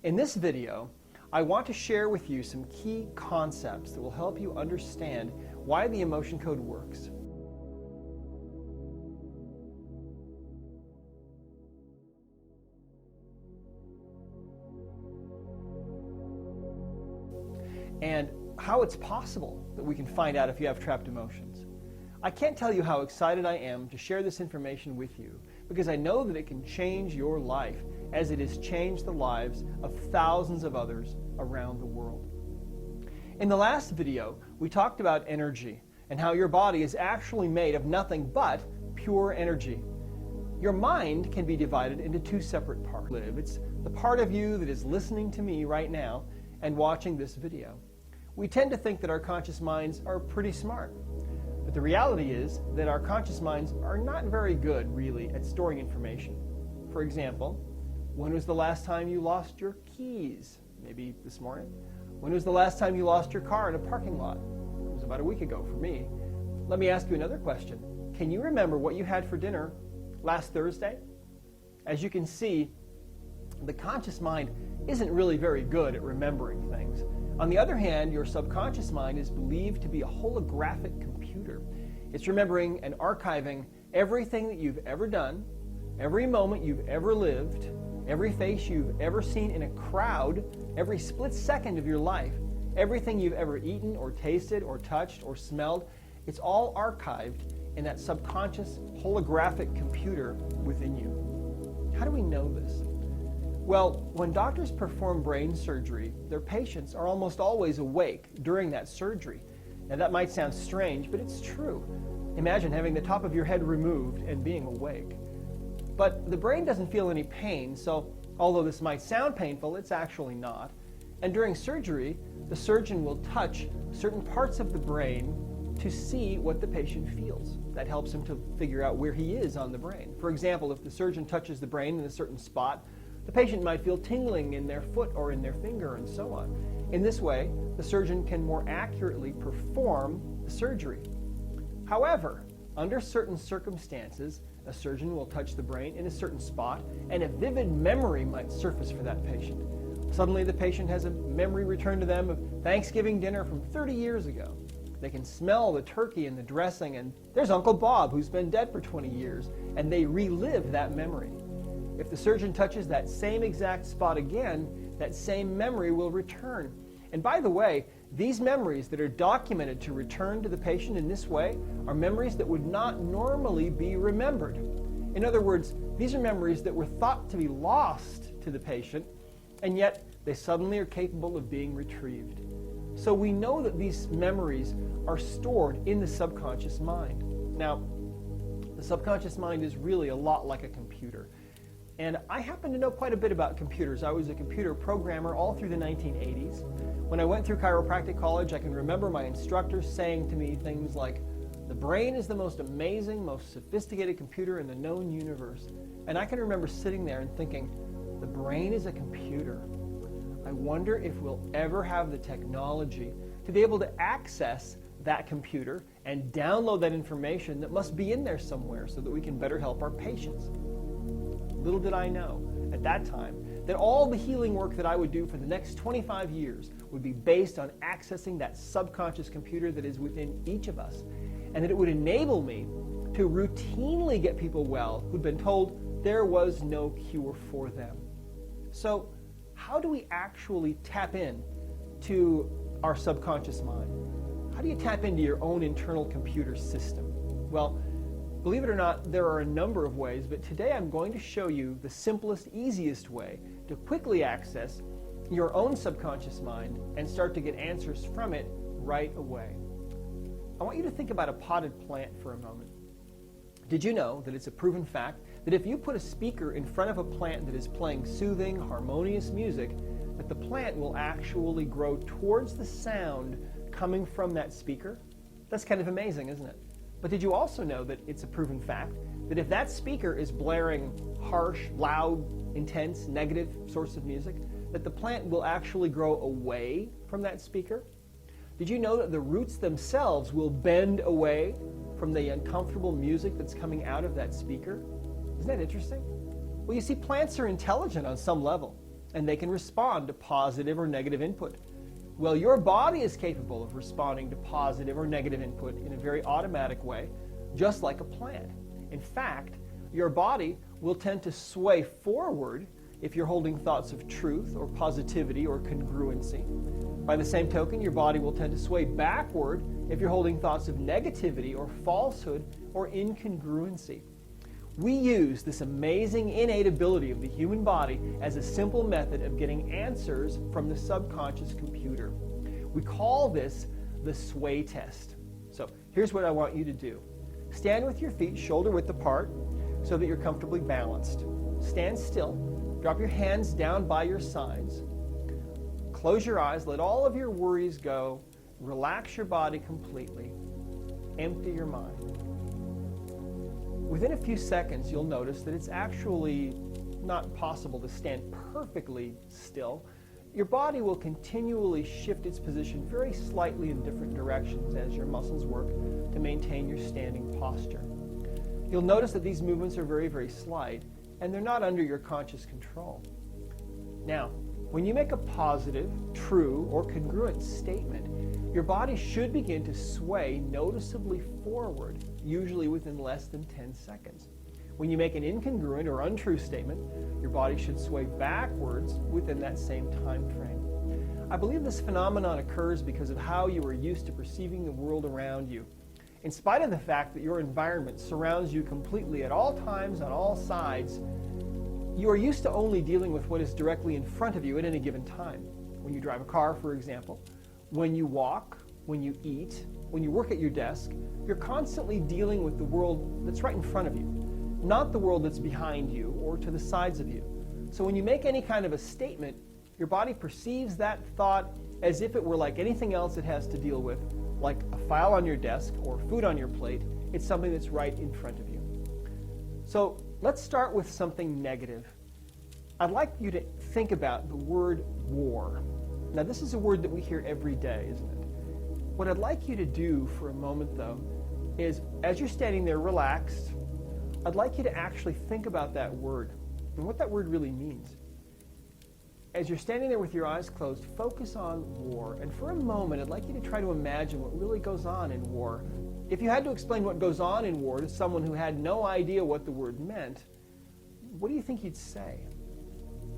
In this video, I want to share with you some key concepts that will help you understand why the emotion code works. And how it's possible that we can find out if you have trapped emotions. I can't tell you how excited I am to share this information with you because I know that it can change your life as it has changed the lives of thousands of others around the world. In the last video, we talked about energy and how your body is actually made of nothing but pure energy. Your mind can be divided into two separate parts. It's the part of you that is listening to me right now and watching this video. We tend to think that our conscious minds are pretty smart. But the reality is that our conscious minds are not very good, really, at storing information. For example, when was the last time you lost your keys? Maybe this morning. When was the last time you lost your car in a parking lot? It was about a week ago for me. Let me ask you another question. Can you remember what you had for dinner last Thursday? As you can see, the conscious mind isn't really very good at remembering things. On the other hand, your subconscious mind is believed to be a holographic computer. It's remembering and archiving everything that you've ever done, every moment you've ever lived, every face you've ever seen in a crowd, every split second of your life, everything you've ever eaten or tasted or touched or smelled. It's all archived in that subconscious holographic computer within you. How do we know this? Well, when doctors perform brain surgery, their patients are almost always awake during that surgery. Now that might sound strange, but it's true. Imagine having the top of your head removed and being awake. But the brain doesn't feel any pain, so although this might sound painful, it's actually not. And during surgery, the surgeon will touch certain parts of the brain to see what the patient feels. That helps him to figure out where he is on the brain. For example, if the surgeon touches the brain in a certain spot, the patient might feel tingling in their foot or in their finger and so on. In this way, the surgeon can more accurately perform the surgery. However, under certain circumstances, a surgeon will touch the brain in a certain spot and a vivid memory might surface for that patient. Suddenly the patient has a memory return to them of Thanksgiving dinner from 30 years ago. They can smell the turkey and the dressing and there's Uncle Bob who's been dead for 20 years and they relive that memory. If the surgeon touches that same exact spot again, that same memory will return. And by the way, these memories that are documented to return to the patient in this way are memories that would not normally be remembered. In other words, these are memories that were thought to be lost to the patient, and yet they suddenly are capable of being retrieved. So we know that these memories are stored in the subconscious mind. Now, the subconscious mind is really a lot like a computer. And I happen to know quite a bit about computers. I was a computer programmer all through the 1980s. When I went through chiropractic college, I can remember my instructors saying to me things like, "The brain is the most amazing, most sophisticated computer in the known universe." And I can remember sitting there and thinking, the brain is a computer. I wonder if we'll ever have the technology to be able to access that computer and download that information that must be in there somewhere so that we can better help our patients. Little did I know at that time that all the healing work that I would do for the next 25 years would be based on accessing that subconscious computer that is within each of us, and that it would enable me to routinely get people well who'd been told there was no cure for them. So how do we actually tap in to our subconscious mind? How do you tap into your own internal computer system? Well, believe it or not, there are a number of ways, but today I'm going to show you the simplest, easiest way to quickly access your own subconscious mind and start to get answers from it right away. I want you to think about a potted plant for a moment. Did you know that it's a proven fact that if you put a speaker in front of a plant that is playing soothing, harmonious music, that the plant will actually grow towards the sound coming from that speaker? That's kind of amazing, isn't it? But did you also know that it's a proven fact that if that speaker is blaring harsh, loud, intense, negative sorts of music, that the plant will actually grow away from that speaker? Did you know that the roots themselves will bend away from the uncomfortable music that's coming out of that speaker? Isn't that interesting? Well, you see, plants are intelligent on some level. and they can respond to positive or negative input. Well, your body is capable of responding to positive or negative input in a very automatic way, just like a plant. In fact, your body will tend to sway forward if you're holding thoughts of truth or positivity or congruency. By the same token, your body will tend to sway backward if you're holding thoughts of negativity or falsehood or incongruency. We use this amazing innate ability of the human body as a simple method of getting answers from the subconscious computer. We call this the sway test. So here's what I want you to do. Stand with your feet shoulder width apart so that you're comfortably balanced. Stand still. Drop your hands down by your sides. Close your eyes. Let all of your worries go. Relax your body completely. Empty your mind. Within a few seconds, you'll notice that it's actually not possible to stand perfectly still. Your body will continually shift its position very slightly in different directions as your muscles work to maintain your standing posture. You'll notice that these movements are very, very slight, and they're not under your conscious control. Now, when you make a positive, true, or congruent statement, your body should begin to sway noticeably forward, usually within less than 10 seconds. When you make an incongruent or untrue statement, your body should sway backwards within that same time frame. I believe this phenomenon occurs because of how you are used to perceiving the world around you. In spite of the fact that your environment surrounds you completely at all times, on all sides, you are used to only dealing with what is directly in front of you at any given time. When you drive a car, for example, when you walk, when you eat, when you work at your desk, you're constantly dealing with the world that's right in front of you, not the world that's behind you or to the sides of you. So when you make any kind of a statement, your body perceives that thought as if it were like anything else it has to deal with, like a file on your desk or food on your plate. It's something that's right in front of you. So let's start with something negative. I'd like you to think about the word war. Now, this is a word that we hear every day, isn't it? What I'd like you to do for a moment, though, is as you're standing there relaxed, I'd like you to actually think about that word and what that word really means. As you're standing there with your eyes closed, focus on war. And for a moment, I'd like you to try to imagine what really goes on in war. If you had to explain what goes on in war to someone who had no idea what the word meant, what do you think you'd say?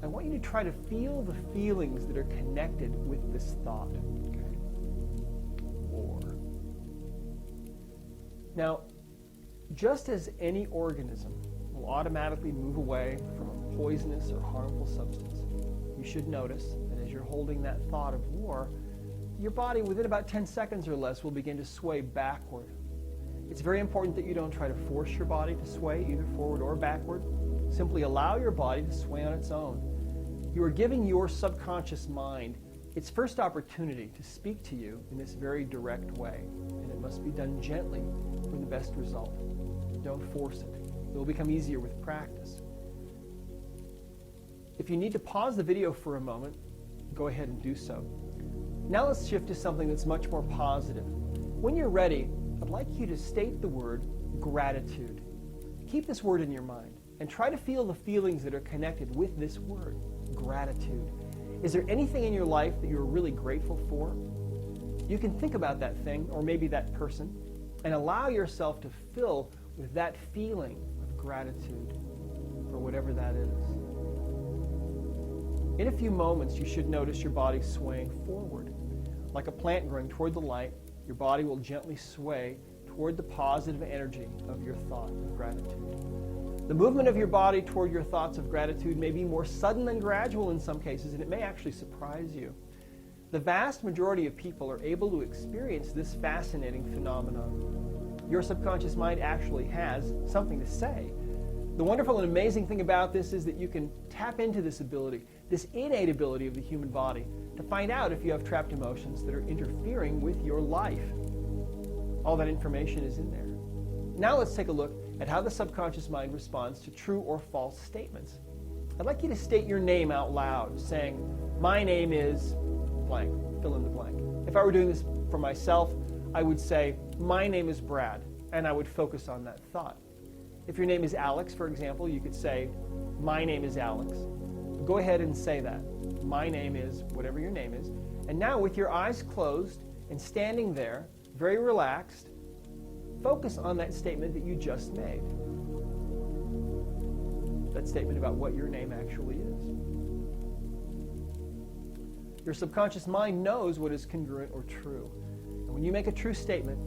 I want you to try to feel the feelings that are connected with this thought. Okay? War. Now, just as any organism will automatically move away from a poisonous or harmful substance, you should notice that as you're holding that thought of war, your body within about 10 seconds or less will begin to sway backward. It's very important that you don't try to force your body to sway either forward or backward. Simply allow your body to sway on its own. You are giving your subconscious mind its first opportunity to speak to you in this very direct way, and it must be done gently for the best result. Don't force it. It will become easier with practice. If you need to pause the video for a moment, go ahead and do so. Now let's shift to something that's much more positive. When you're ready, I'd like you to state the word gratitude. Keep this word in your mind and try to feel the feelings that are connected with this word, gratitude. Is there anything in your life that you're really grateful for? You can think about that thing, or maybe that person, and allow yourself to fill with that feeling of gratitude for whatever that is. In a few moments, you should notice your body swaying forward. Like a plant growing toward the light, your body will gently sway toward the positive energy of your thought of gratitude. The movement of your body toward your thoughts of gratitude may be more sudden than gradual in some cases, and it may actually surprise you. The vast majority of people are able to experience this fascinating phenomenon. Your subconscious mind actually has something to say. The wonderful and amazing thing about this is that you can tap into this ability, this innate ability of the human body, to find out if you have trapped emotions that are interfering with your life. All that information is in there. Now let's take a look at how the subconscious mind responds to true or false statements. I'd like you to state your name out loud, saying, "My name is blank," fill in the blank. If I were doing this for myself, I would say, "My name is Brad," and I would focus on that thought. If your name is Alex, for example, you could say, "My name is Alex." go ahead and say that. My name is whatever your name is. And now with your eyes closed and standing there, very relaxed, focus on that statement that you just made. That statement about what your name actually is. Your subconscious mind knows what is congruent or true. And when you make a true statement,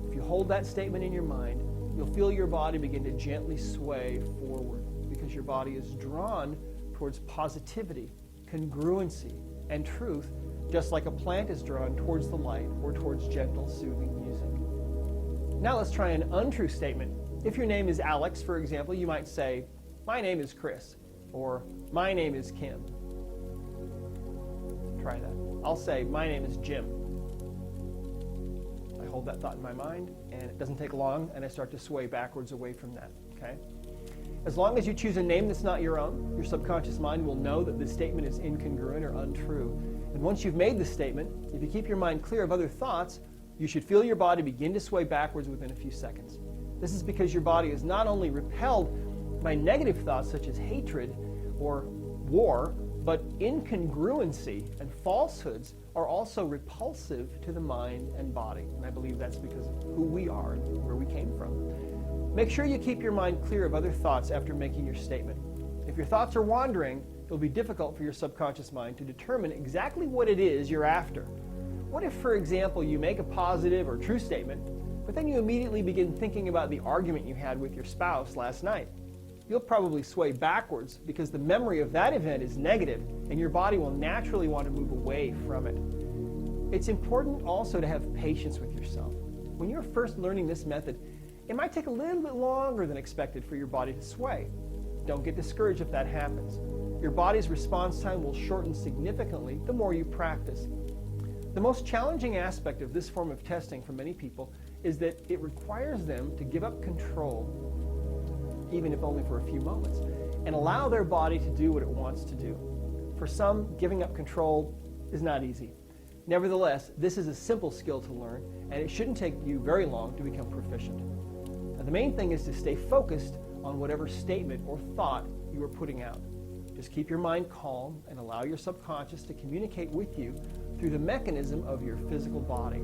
if you hold that statement in your mind, you'll feel your body begin to gently sway forward because your body is drawn towards positivity, congruency, and truth, just like a plant is drawn towards the light or towards gentle, soothing music. Now let's try an untrue statement. If your name is Alex, for example, you might say, my name is Chris, or my name is Kim. Try that. I'll say, my name is Jim. I hold that thought in my mind, and it doesn't take long, and I start to sway backwards away from that, okay? As long as you choose a name that's not your own, your subconscious mind will know that this statement is incongruent or untrue. And once you've made this statement, if you keep your mind clear of other thoughts, you should feel your body begin to sway backwards within a few seconds. This is because your body is not only repelled by negative thoughts such as hatred or war, but incongruency and falsehoods are also repulsive to the mind and body. And I believe that's because of who we are and where we came from. Make sure you keep your mind clear of other thoughts after making your statement. If your thoughts are wandering, it'll be difficult for your subconscious mind to determine exactly what it is you're after. What if, for example, you make a positive or true statement, but then you immediately begin thinking about the argument you had with your spouse last night? You'll probably sway backwards because the memory of that event is negative and your body will naturally want to move away from it. It's important also to have patience with yourself. When you're first learning this method, it might take a little bit longer than expected for your body to sway. Don't get discouraged if that happens. Your body's response time will shorten significantly the more you practice. The most challenging aspect of this form of testing for many people is that it requires them to give up control, even if only for a few moments, and allow their body to do what it wants to do. For some, giving up control is not easy. Nevertheless, this is a simple skill to learn, and it shouldn't take you very long to become proficient. Now, the main thing is to stay focused on whatever statement or thought you are putting out. Just keep your mind calm and allow your subconscious to communicate with you through the mechanism of your physical body.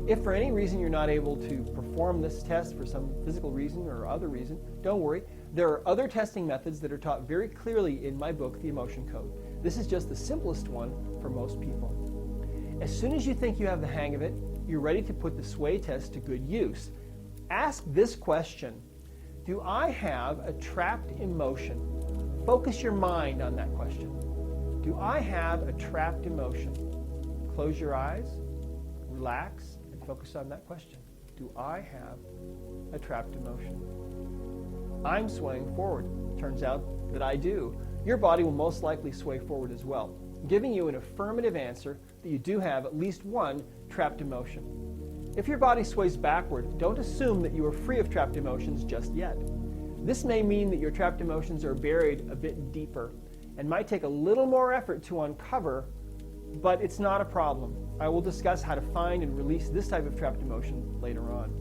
If for any reason you're not able to perform this test for some physical reason or other reason, don't worry. There are other testing methods that are taught very clearly in my book, The Emotion Code. This is just the simplest one for most people. As soon as you think you have the hang of it, you're ready to put the sway test to good use. Ask this question: do I have a trapped emotion? Focus your mind on that question. Do I have a trapped emotion? Close your eyes, relax, and focus on that question. Do I have a trapped emotion? I'm swaying forward. Turns out that I do. Your body will most likely sway forward as well, giving you an affirmative answer that you do have at least one trapped emotion. If your body sways backward, don't assume that you are free of trapped emotions just yet. This may mean that your trapped emotions are buried a bit deeper and might take a little more effort to uncover, but it's not a problem. I will discuss how to find and release this type of trapped emotion later on.